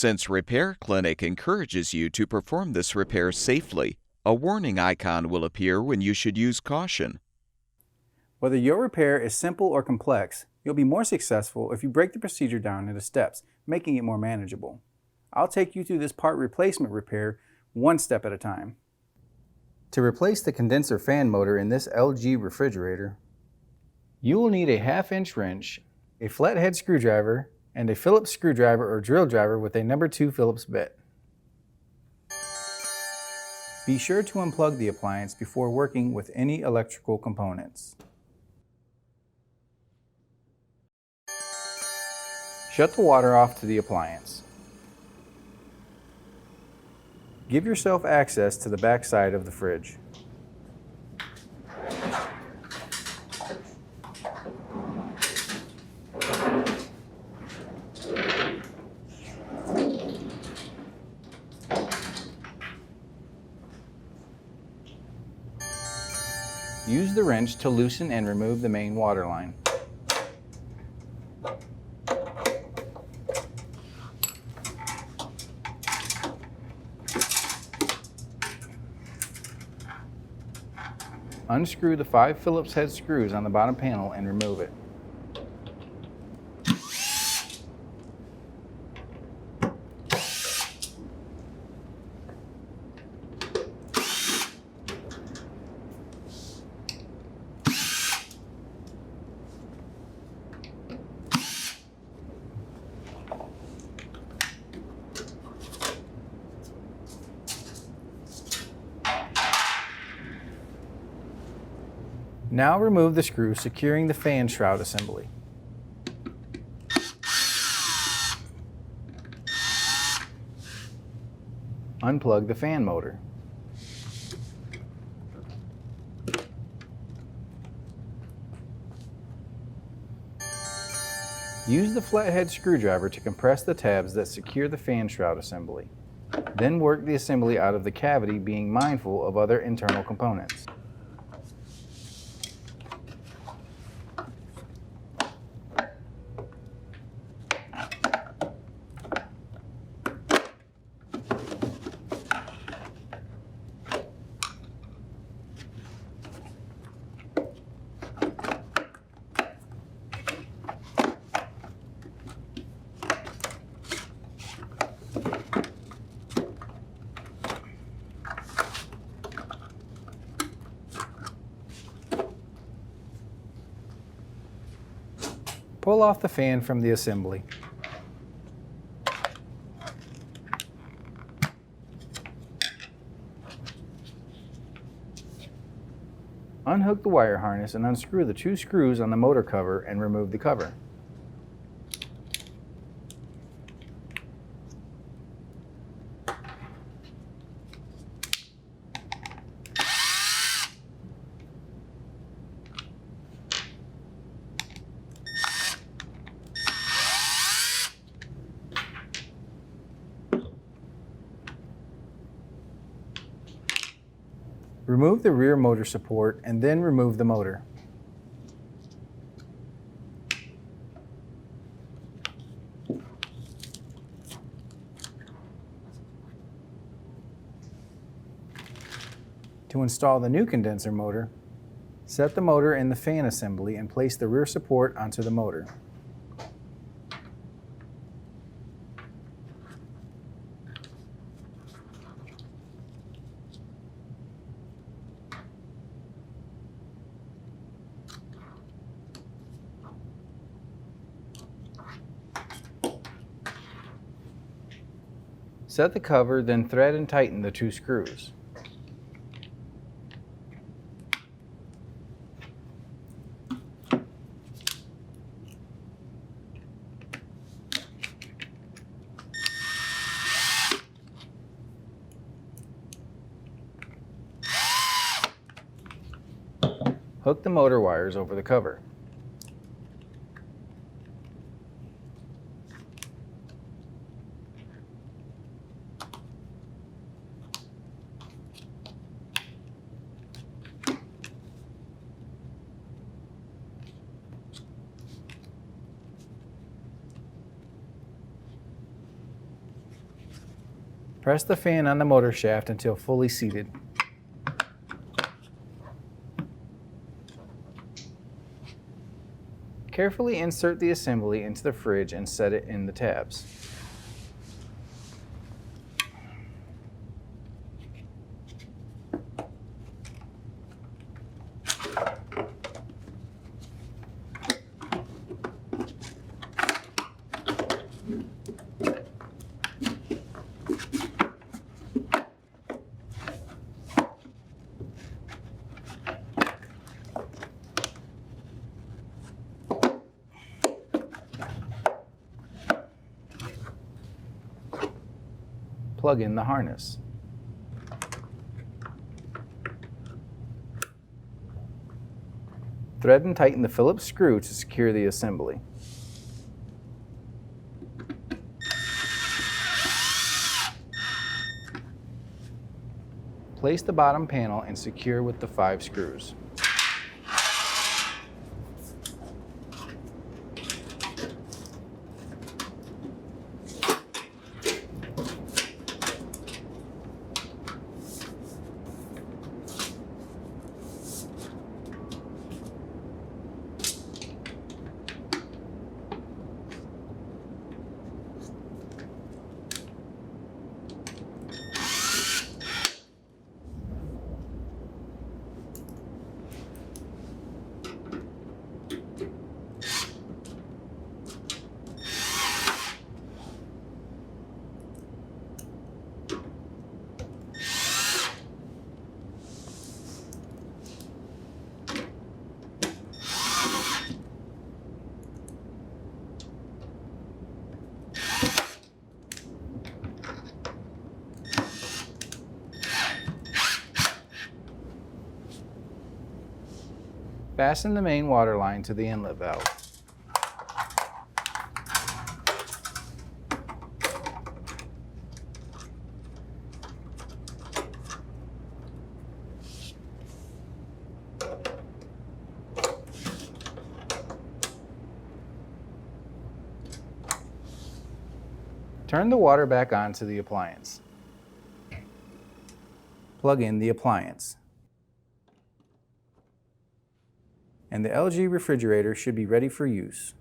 Since Repair Clinic encourages you to perform this repair safely, a warning icon will appear when you should use caution. Whether your repair is simple or complex, you'll be more successful if you break the procedure down into steps, making it more manageable. I'll take you through this part replacement repair one step at a time. To replace the condenser fan motor in this LG refrigerator, you will need a 1/2-inch wrench, a flathead screwdriver, and a Phillips screwdriver or drill driver with a No. 2 Phillips bit. Be sure to unplug the appliance before working with any electrical components. Shut the water off to the appliance. Give yourself access to the back side of the fridge. Use the wrench to loosen and remove the main water line. Unscrew the 5 Phillips head screws on the bottom panel and remove it. Now remove the screw securing the fan shroud assembly. Unplug the fan motor. Use the flathead screwdriver to compress the tabs that secure the fan shroud assembly. Then work the assembly out of the cavity, being mindful of other internal components. Pull off the fan from the assembly. Unhook the wire harness and unscrew the 2 screws on the motor cover and remove the cover. Remove the rear motor support and then remove the motor. To install the new condenser motor, set the motor in the fan assembly and place the rear support onto the motor. Set the cover, then thread and tighten the 2 screws. Hook the motor wires over the cover. Press the fan on the motor shaft until fully seated. Carefully insert the assembly into the fridge and set it in the tabs. Plug in the harness. Thread and tighten the Phillips screw to secure the assembly. Place the bottom panel and secure with the 5 screws. Fasten the main water line to the inlet valve. Turn the water back on to the appliance. Plug in the appliance. And the LG refrigerator should be ready for use.